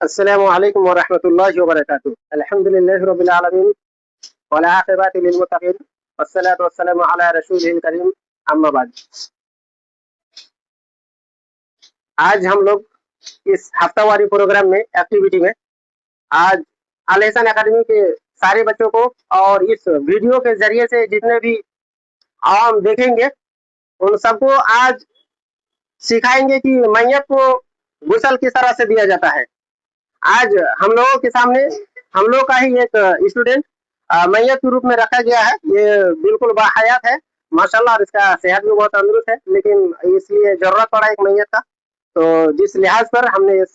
अस्सलामु अलैकुम वरहमतुल्लाहि वबरकातुहू। अल्हम्दुलिल्लाहि रब्बिल आलमीन वल आक़िबतु लिल मुत्तक़ीन वस्सलातु वस्सलामु अला रसूलिल करीम अम्मा बाद। आज हम लोग इस हफ्तावारी प्रोग्राम में एक्टिविटी में आज अल एहसान एकेडमी के सारे बच्चों को और इस वीडियो के जरिए से जितने भी आवाम देखेंगे उन सबको आज सिखाएंगे कि मैयत को गुस्ल किस तरह से दिया जाता है। आज हम लोगों के सामने हम लोग का ही एक स्टूडेंट मैयत के रूप में रखा गया है। ये बिल्कुल बाहयात है माशाल्लाह और इसका सेहत भी बहुत तंदुरुस्त है, लेकिन इसलिए जरूरत पड़ा एक मैयत का। तो जिस लिहाज पर हमने इस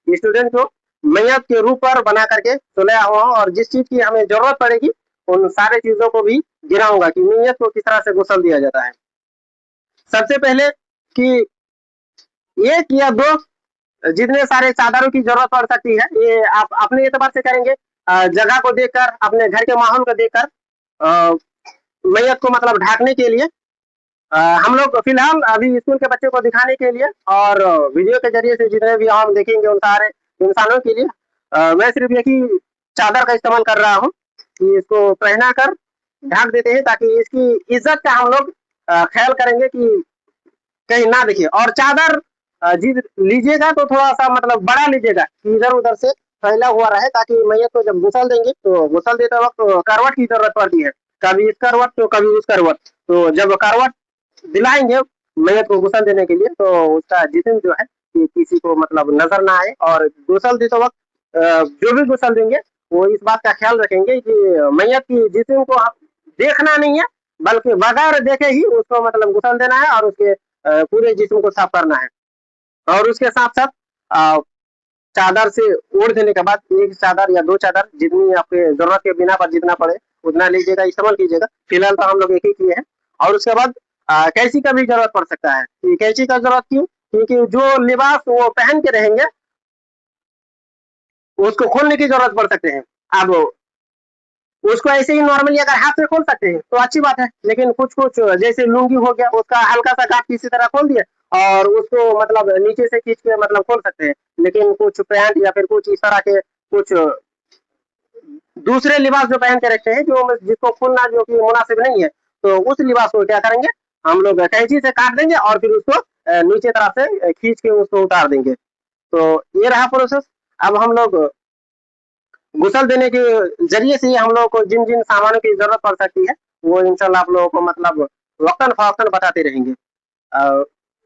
स्टूडेंट को मैयत के रूप पर बना करके सुलाया हुआ और जिस चीज की हमें जरूरत पड़ेगी उन सारे चीजों को भी गिनाऊंगा कि मैयत को किस तरह से गुस्ल दिया जाता है। सबसे पहले कि एक या दो जितने सारे चादरों की जरूरत पड़ सकती है ये आप अपने एतबार से करेंगे, जगह को देखकर, अपने घर के माहौल को देखकर मैयत को मतलब ढाकने के लिए। हम लोग फिलहाल अभी स्कूल के बच्चों को दिखाने के लिए और वीडियो के जरिए से जितने भी हम देखेंगे उन सारे इंसानों के लिए मैं सिर्फ एक ही चादर का इस्तेमाल कर रहा हूँ कि इसको पहना कर ढाक देते हैं ताकि इसकी इज्जत का हम लोग ख्याल करेंगे कि कहीं ना देखिए। और चादर लीजिएगा तो थोड़ा सा मतलब बड़ा लीजिएगा कि इधर उधर से फैला हुआ रहे, ताकि मैयत को जब गुस्ल देंगे तो गुस्ल देते वक्त तो करवट की जरूरत पड़ती है, कभी इस करवट तो कभी उस करवट। तो जब करवट दिलाएंगे मैयत को गुस्ल देने के लिए तो उसका जिस्म जो है कि किसी को मतलब नजर ना आए। और गुस्ल देते वक्त जो भी गुस्ल देंगे वो इस बात का ख्याल रखेंगे कि मैयत की जिस्म को देखना नहीं है, बल्कि बगैर देखे ही उसको मतलब गुस्ल देना है और उसके पूरे जिस्म को साफ करना है। और उसके साथ साथ चादर से ओढ़ देने के बाद एक चादर या दो चादर जितनी आपके जरूरत के बिना पर जितना पड़े उतना लीजिएगा, इस्तेमाल कीजिएगा। फिलहाल तो हम लोग एक ही किए हैं। और उसके बाद कैंची का भी जरूरत पड़ सकता है। कैंची का जरूरत क्यों? क्योंकि जो लिबास वो पहन के रहेंगे उसको खोलने की जरूरत पड़ सकते हैं। अब उसको ऐसे ही नॉर्मली अगर हाथ से खोल सकते हैं तो अच्छी बात है, लेकिन कुछ कुछ जैसे लुंगी हो गया उसका हल्का सा गांठ किसी तरह खोल दिया और उसको मतलब नीचे से खींच के मतलब खोल सकते हैं। लेकिन कुछ पैंट या फिर कुछ इस तरह के कुछ दूसरे लिबास जो पहन के रखते हैं जो जिसको खोलना जो कि मुनासिब नहीं है, तो उस लिबास को क्या करेंगे हम लोग कैंची से काट देंगे और फिर उसको नीचे तरफ से खींच के उसको उतार देंगे। तो ये रहा प्रोसेस। अब हम लोग गुस्ल देने के जरिए से हम लोगों को जिन जिन सामानों की जरूरत पड़ सकती है वो इंशाल्लाह आप लोगों को मतलब वक्तन फवक्तन बताते रहेंगे।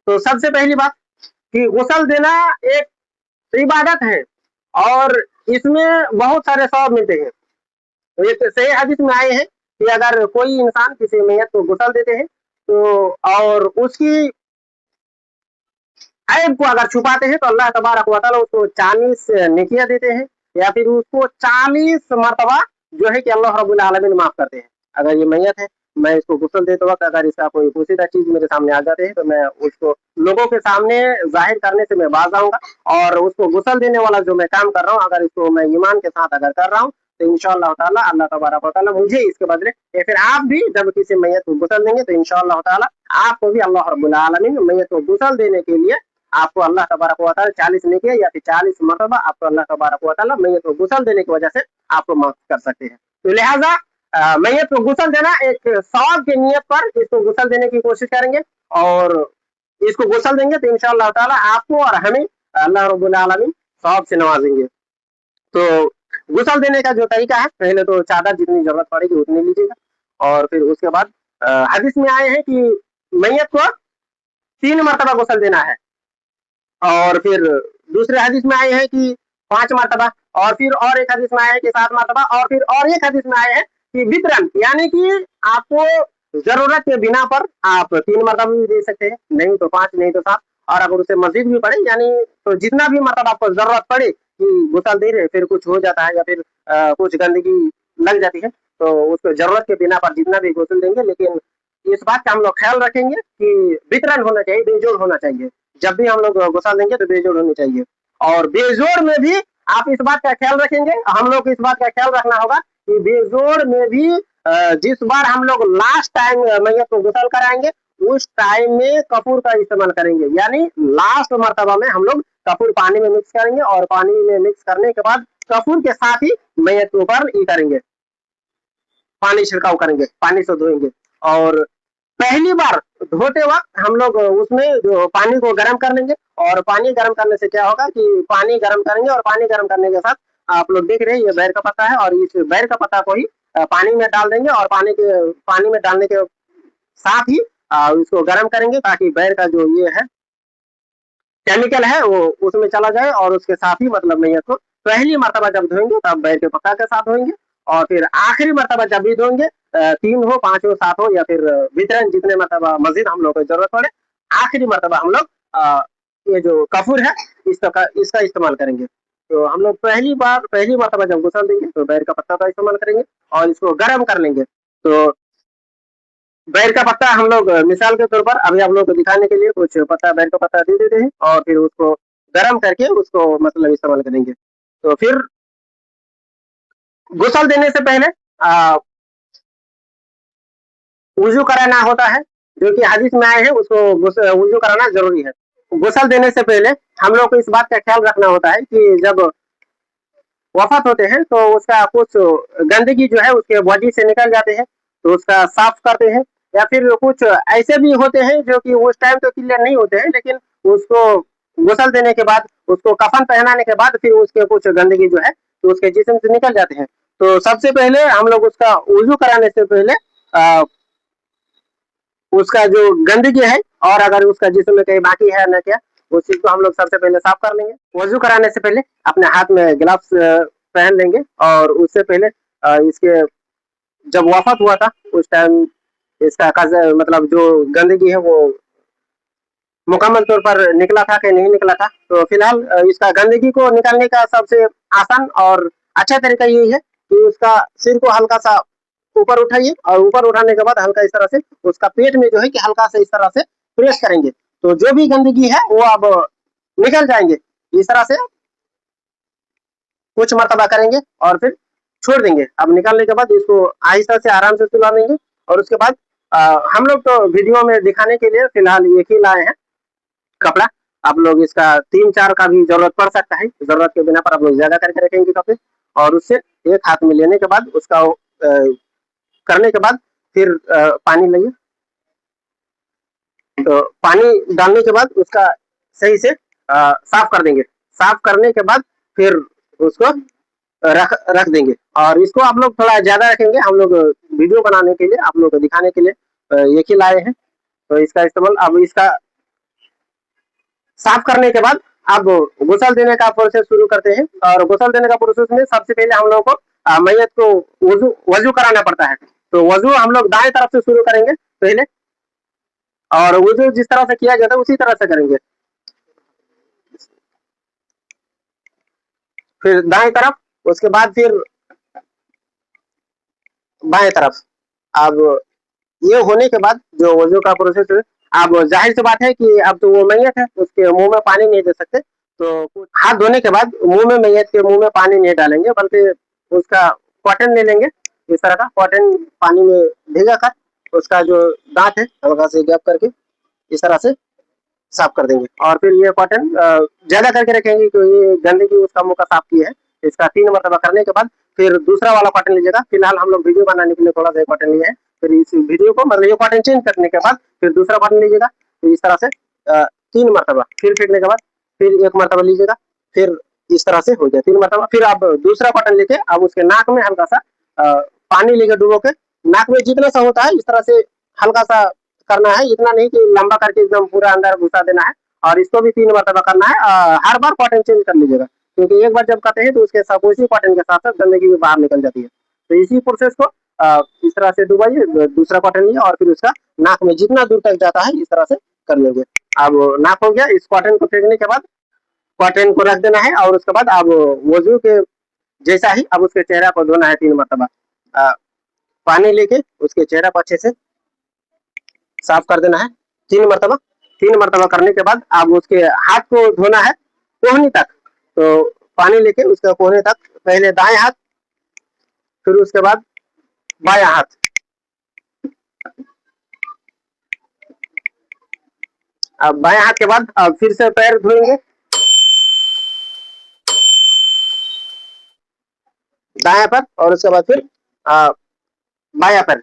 तो सबसे पहली बात कि गुस्ल देना एक इबादत है और इसमें बहुत सारे सवाब मिलते हैं। एक सही हदीस में आए हैं कि अगर कोई इंसान किसी मैयत को गुस्ल देते हैं तो और उसकी ऐब को अगर छुपाते हैं तो अल्लाह तबारक व तआला उसको 40 नेकियां देते हैं या फिर उसको 40 मरतबा जो है कि अल्लाह रब्बुल आलमीन माफ करते हैं। अगर ये मैयत है, मैं इसको गुस्ल देते वक्त अगर इसका कोई पोशीदा चीज मेरे सामने आ जाते हैं तो मैं उसको लोगों के सामने जाहिर करने से मैं बाज आऊंगा। और उसको गुस्ल देने वाला जो मैं काम कर रहा हूँ अगर इसको मैं ईमान के साथ अगर कर रहा हूँ तो इंशाअल्लाह ताला अल्लाह तबारक व तआला मुझे इसके बदले या फिर आप भी जब किसी मैयत को गुस्ल देंगे तो इंशाअल्लाह ताला आपको भी अल्लाह रब्बुल आलमीन मैयत को गुस्ल देने के लिए आपको अल्लाह तबारक व तआला 40 नेकियां या फिर 40 मरतबा आपको अल्लाह तबारक व तआला मैयत को गुस्ल देने की वजह से आपको माफ कर सकते हैं। तो लिहाजा मैयत को गुस्ल देना एक सवाब की नियत पर इसको गुस्ल देने की कोशिश करेंगे और इसको गुस्ल देंगे तो इंशाअल्लाह ताला आपको और हमें अल्लाह रब्बुल आलमीन सवाब से नवाजेंगे। तो गुस्ल देने का जो तरीका है, पहले तो चादर जितनी जरूरत पड़ेगी उतनी लीजिएगा और फिर उसके बाद हदीस में आए हैं कि मैयत को 3 मरतबा गुस्ल देना है और फिर दूसरे हदीस में आए हैं कि 5 मरतबा और फिर और एक हदीस में आए हैं कि 7 मरतबा और फिर और एक हदीस में आए हैं कि वितरन, यानी कि आपको जरूरत के बिना पर आप 3 मरतबा भी दे सकते हैं, नहीं तो 5 नहीं तो 7 और अगर उसे मजीद भी पड़े यानी तो जितना भी मरतबा आपको जरूरत पड़े कि गुस्ल दे रहे फिर कुछ हो जाता है या फिर कुछ गंदगी लग जाती है तो उसको जरूरत के बिना पर जितना भी गुस्ल देंगे। लेकिन इस बात का हम लोग ख्याल रखेंगे कि वितरण होना चाहिए, बेजोड़ होना चाहिए। जब भी हम लोग गुस्ल देंगे तो बेजोड़ होनी चाहिए और बेजोड़ में भी आप इस बात का ख्याल रखेंगे, हम लोग इस बात का ख्याल रखना होगा कि बेजोड़ में भी जिस बार हम लोग लास्ट टाइम मैयत को गुस्ल कराएंगे उस टाइम में कपूर का इस्तेमाल करेंगे, यानी लास्ट मरतबा में हम लोग कपूर पानी में मिक्स करेंगे और पानी में मिक्स करने के बाद कपूर के साथ ही मैयत के ऊपर ये करेंगे, पानी छिड़काव करेंगे, पानी से धोएंगे। और पहली बार धोते वक्त हम लोग उसमें जो पानी को गर्म कर लेंगे, और पानी गर्म करने से क्या होगा कि पानी गर्म करेंगे और पानी गर्म करने के साथ आप लोग देख रहे हैं ये बैर का पत्ता है, और इस बैर का पत्ता को ही पानी में डाल देंगे, और पानी में डालने के साथ ही इसको गर्म करेंगे ताकि बैर का जो ये है केमिकल है वो उसमें चला जाए, और उसके साथ ही मतलब मैयत को पहली मर्तबा जब धोएंगे तब बैर के पत्ता के साथ धोएंगे, और फिर आखिरी मर्तबा जब भी धोएंगे 3 हो 5 हो 7 हो या फिर वितरण जितने मर्तबा मस्जिद हम लोग को जरूरत पड़े, आखिरी मर्तबा हम लोग ये जो कपूर है इसका इस्तेमाल करेंगे। तो हम लोग पहली मर्तबा जब गुसल देंगे तो बैर का पत्ता का इस्तेमाल करेंगे और इसको गर्म कर लेंगे। तो बैर का पत्ता हम लोग मिसाल के तौर पर अभी आप लोग को दिखाने के लिए कुछ पत्ता बैर का पत्ता दे देते हैं, और फिर उसको गर्म करके उसको मतलब इस्तेमाल करेंगे। तो फिर गुसल देने से पहले वुजू कराना होता है, जो कि हदीस में आए हैं, उसको वुजू कराना जरूरी है। गुसल देने से पहले हम लोग को इस बात का ख्याल रखना होता है कि जब वफात होते हैं तो उसका कुछ गंदगी जो है उसके बॉडी से निकल जाते हैं, तो उसका साफ करते हैं। या फिर कुछ ऐसे भी होते हैं जो कि उस टाइम तो क्लियर नहीं होते हैं, लेकिन उसको गुसल देने के बाद, उसको कफन पहनाने के बाद फिर उसके कुछ गंदगी जो है तो उसके जिस्म से निकल जाते हैं। तो सबसे पहले हम लोग उसका वुजू कराने से पहले उसका जो गंदगी है, और अगर उसका जिस्म में कहीं बाकी है ना क्या, उस चीज को हम लोग सबसे पहले साफ कर लेंगे। वजू कराने से पहले अपने हाथ में ग्लव्स पहन लेंगे, और उससे पहले इसके जब वफात हुआ था उस टाइम इसका मतलब जो गंदगी है वो मुकम्मल तौर पर निकला था कि नहीं निकला था। तो फिलहाल इसका गंदगी को निकालने का सबसे आसान और अच्छा तरीका यही है कि उसका सिर को हल्का सा ऊपर उठाइए, और ऊपर उठाने के बाद हल्का इस तरह से उसका पेट में जो है कि हल्का से इस तरह से प्रेस करेंगे, तो जो भी गंदगी है वो अब निकल जाएंगे। इस तरह से कुछ मरतबा करेंगे और फिर छोड़ देंगे। अब निकालने के बाद इसको आहिस्ता से आराम से सुला देंगे, और उसके बाद हम लोग तो वीडियो में दिखाने के लिए फिलहाल एक ही लाए हैं कपड़ा। आप लोग इसका 3-4 का भी जरूरत पड़ सकता है, जरूरत के बिना पर आप लोग ज्यादा करके रखेंगे कपड़े, और उससे एक हाथ में लेने के बाद उसका करने के बाद फिर पानी लाइए। तो पानी डालने के बाद उसका सही से साफ कर देंगे। साफ करने के बाद फिर उसको रख रख देंगे, और इसको आप लोग थोड़ा ज्यादा रखेंगे। हम लोग वीडियो बनाने के लिए, आप लोग को दिखाने के लिए एक ही लाए हैं, तो इसका इस्तेमाल अब इसका साफ करने के बाद अब गुसल देने का प्रोसेस शुरू करते हैं। और गुसल देने का प्रोसेस में सबसे पहले हम लोग को मैयत को वजू कराना पड़ता है। तो वजू हम लोग दाएं तरफ से शुरू करेंगे पहले, और वजू जिस तरह से किया जाता है उसी तरह से करेंगे। फिर दाएं तरफ, उसके बाद फिर बाएं तरफ। अब ये होने के बाद जो वजू का प्रोसेस है, अब जाहिर सी बात है कि अब तो वो मैयत है, उसके मुंह में पानी नहीं दे सकते, तो हाथ धोने के बाद मुंह में मैयत के मुंह में पानी नहीं डालेंगे, बल्कि उसका कॉटन ले लेंगे। इस तरह का कॉटन पानी में भिगा कर उसका जो दांत है हल्का से गैप करके इस तरह से साफ कर देंगे, और फिर ये कॉटन ज्यादा करके रखेंगे क्योंकि ये गंदगी उसका मुंह का साफ किया है। इसका 3 मरतबा करने के बाद फिर दूसरा वाला कॉटन लीजिएगा। फिलहाल हम लोग वीडियो बनाने के लिए थोड़ा सा कॉटन लिए हैं, फिर इस वीडियो को मतलब ये कॉटन चेंज करने के बाद फिर दूसरा कॉटन लीजिएगा। तो इस तरह से 3 मरतबा फिर फेंकने के बाद फिर 1 मरतबा लीजिएगा, फिर इस तरह से हो जाए 3 मरतबा। फिर आप दूसरा कॉटन लेके अब उसके नाक में हल्का सा पानी लेके डुबो के नाक में जितना सा होता है इस तरह से हल्का सा करना है, इतना नहीं कि लंबा करके एकदम पूरा अंदर घुसा देना है। और इसको भी 3 मरतबा करना है। हर बार कॉटन चेंज कर लीजिएगा, क्योंकि एक बार जब करते हैं तो उसके साथ उसी कॉटन के साथ साथ गंदगी भी बाहर निकल जाती है। तो इसी प्रोसेस को इस तरह से डुबाइए, दूसरा कॉटन लिए और फिर उसका नाक में जितना दूर तक जाता है इस तरह से कर लेंगे। अब नाक हो गया। इस कॉटन को फेंकने के बाद कॉटन को रख देना है, और उसके बाद अब वजू के जैसा ही अब उसके चेहरा को धोना है 3 मरतबा। पानी लेके उसके चेहरा को अच्छे से साफ कर देना है 3 मरतबा। 3 मरतबा करने के बाद अब उसके हाथ को धोना है कोहनी तक। तो पानी लेके उसका कोहनी तक, पहले दाएं हाथ फिर उसके बाद बायां हाथ। अब बाएं हाथ के बाद अब फिर से पैर धोएंगे, दायां पर और उसके बाद फिर बायां पर।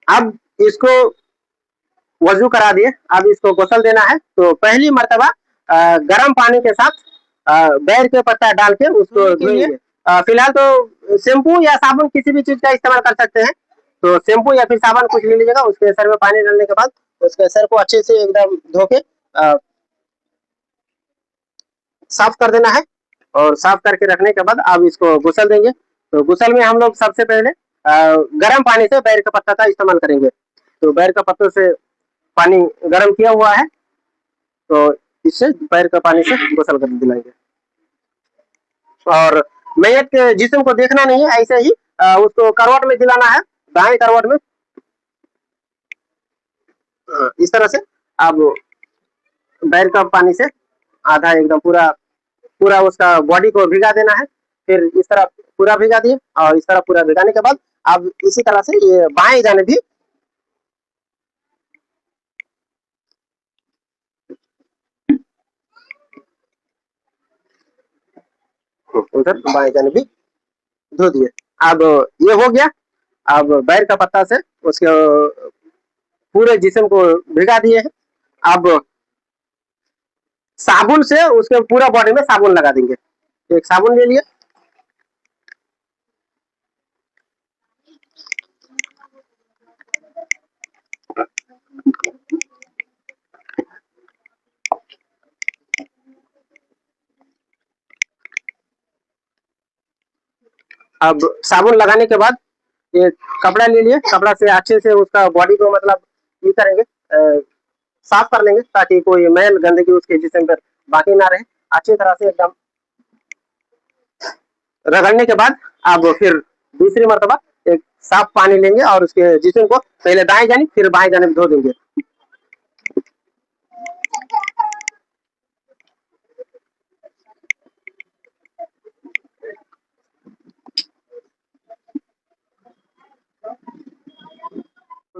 अब इसको वजू करा दिए, अब इसको गुसल देना है। तो पहली मर्तबा गर्म पानी के साथ बैर के पत्ता डाल के उसको धोएंगे। फिलहाल तो शैम्पू या साबुन किसी भी चीज का इस्तेमाल कर सकते हैं। तो शैम्पू या फिर साबुन कुछ ले लीजिएगा, उसके सर में पानी डालने के बाद उसके सर को अच्छे से एकदम धो के साफ कर देना है। और साफ करके रखने के बाद अब इसको गुसल देंगे। तो गुसल में हम लोग सबसे पहले गर्म पानी से बैर का पत्ता का इस्तेमाल करेंगे। तो बैर का पत्तों से पानी गर्म किया हुआ है, तो इससे पैर का पानी से गुसल कर दिलाएंगे। और मैयत के जिस्म को देखना नहीं है, ऐसे ही उसको करवट में दिलाना है, दाएं करवट में। इस तरह से अब बैर का पानी से आधा एकदम पूरा पूरा उसका बॉडी को भिगा देना है। फिर इस तरह पूरा भिगा दिए, और इस तरह पूरा भिगाने के बाद अब इसी तरह से ये बाएं जाने भी उधर बाएं जाने भी धो दिए। अब ये हो गया। अब बैर का पत्ता से उसके पूरे जिस्म को भिगा दिए हैं। अब साबुन से उसके पूरा बॉडी में साबुन लगा देंगे। एक साबुन ले लिए, अब साबुन लगाने के बाद ये कपड़ा ले लिए, कपड़ा से अच्छे से उसका बॉडी को मतलब ये करेंगे, साफ कर लेंगे, ताकि कोई मैल गंदगी उसके जिस्म पर बाकी ना रहे। अच्छी तरह से एकदम रगड़ने के बाद अब फिर दूसरी मर्तबा एक साफ पानी लेंगे और उसके जिस्म को पहले दाएं जानिब फिर बाएं जानिब धो देंगे।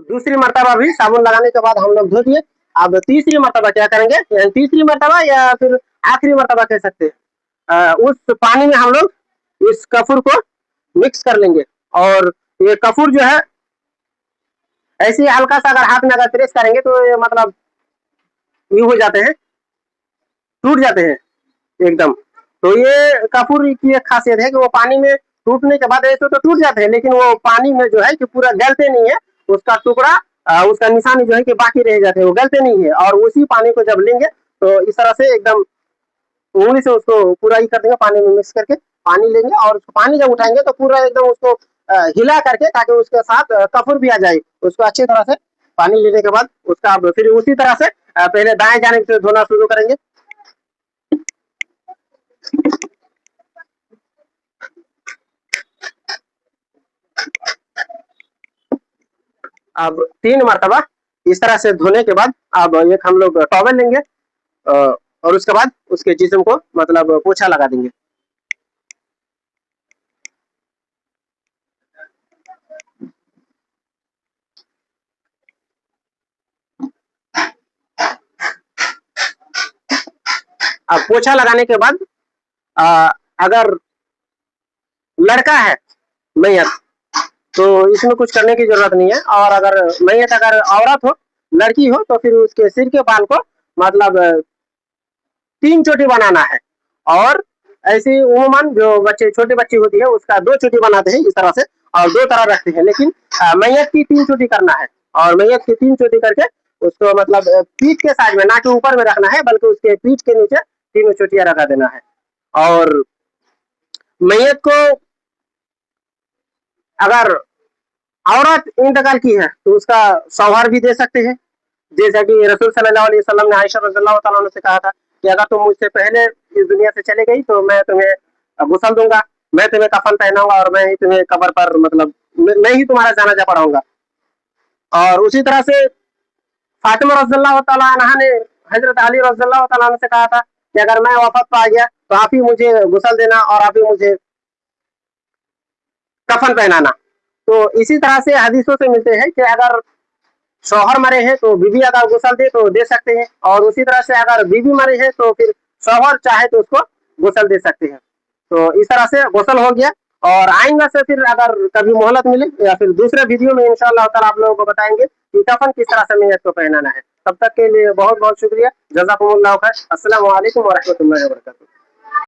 दूसरी मर्तबा भी साबुन लगाने के बाद हम लोग धो दिए। अब तीसरी मर्तबा क्या करेंगे, तीसरी मर्तबा या फिर आखिरी मर्तबा कह सकते हैं, उस पानी में हम लोग इस कपूर को मिक्स कर लेंगे। और ये कपूर जो है ऐसे ही हल्का सा अगर हाथ में अगर प्रेस करेंगे तो ये मतलब ये हो जाते हैं, टूट जाते हैं एकदम। तो ये कपूर की एक खासियत है कि वो पानी में टूटने के बाद ऐसे तो टूट जाते हैं, लेकिन वो पानी में जो है कि पूरा गलते नहीं है। उसका टुकड़ा उसका निशानी जो है कि बाकी रह जाते हैं, वो गलते नहीं है। और उसी पानी को जब लेंगे तो इस तरह से एकदम उंगली से उसको पूरा ही कर देंगे, पानी में मिक्स करके पानी लेंगे। और पानी जब उठाएंगे तो पूरा एकदम उसको हिला करके, ताकि उसके साथ कपूर भी आ जाए, उसको अच्छी तरह से पानी लेने के बाद उसका फिर उसी तरह से पहले दाएं जानिब से धोना शुरू करेंगे। अब 3 मर्तबा इस तरह से धोने के बाद अब एक हम लोग टॉवल लेंगे, और उसके बाद उसके जिस्म को मतलब पोछा लगा देंगे। अब पोछा लगाने के बाद अगर लड़का है मैयत तो इसमें कुछ करने की जरूरत नहीं है। और अगर मैयत अगर औरत हो, लड़की हो, तो फिर उसके सिर के बाल को मतलब 3 चोटी बनाना है। और ऐसी उमूमन जो बच्चे छोटी बच्ची होती है उसका 2 चोटी बनाते हैं इस तरह से, और 2 तरह रखते हैं। लेकिन मैयत की 3 चोटी करना है। और मैयत की 3 चोटी करके उसको मतलब पीठ के साइड में, ना कि ऊपर में रखना है, बल्कि उसके पीठ के नीचे 3 चोटियां लगा देना है। और मैयत को अगर औरत इंतकाल की है तो उसका शौहर भी दे सकते हैं। जैसा कि रसूल सल्लल्लाहु अलैहि वसल्लम ने आयशा रज़ियल्लाहु ताला अन्हा से कहा था कि अगर तुम मुझसे पहले इस दुनिया से चले गई तो मैं तुम्हें गुसल दूंगा, मैं तुम्हें कफन पहनाऊंगा, और मैं ही तुम्हें कब्र पर मतलब मैं ही तुम्हारा जनाजा पढ़ाऊंगा। और उसी तरह से फातिमा रज़ियल्लाहु ताला अन्हा ने हजरत अली रज़ियल्लाहु ताला अन्हु से कहा था कि अगर मैं वफात पा गया तो आप ही मुझे गुसल देना और आप ही मुझे कफन पहनाना। तो इसी तरह से हदीसों से मिलते हैं कि अगर शौहर मरे हैं तो बीवी अगर गुसल दे तो दे सकते हैं, और उसी तरह से अगर बीवी मरे हैं तो फिर शौहर चाहे तो उसको गौसल दे सकते हैं। तो इस तरह से गौसल हो गया, और आएंगे से फिर अगर कभी मोहलत मिले या फिर दूसरे वीडियो में इंशाअल्लाह ताला आप लोगों को बताएंगे कि कफन किस तरह से मैयत को पहनाना है। तब तक के लिए बहुत बहुत शुक्रिया। जज़ाकुमुल्लाह खैर। अस्सलामु अलैकुम व रहमतुल्लाहि व बरकातुहू।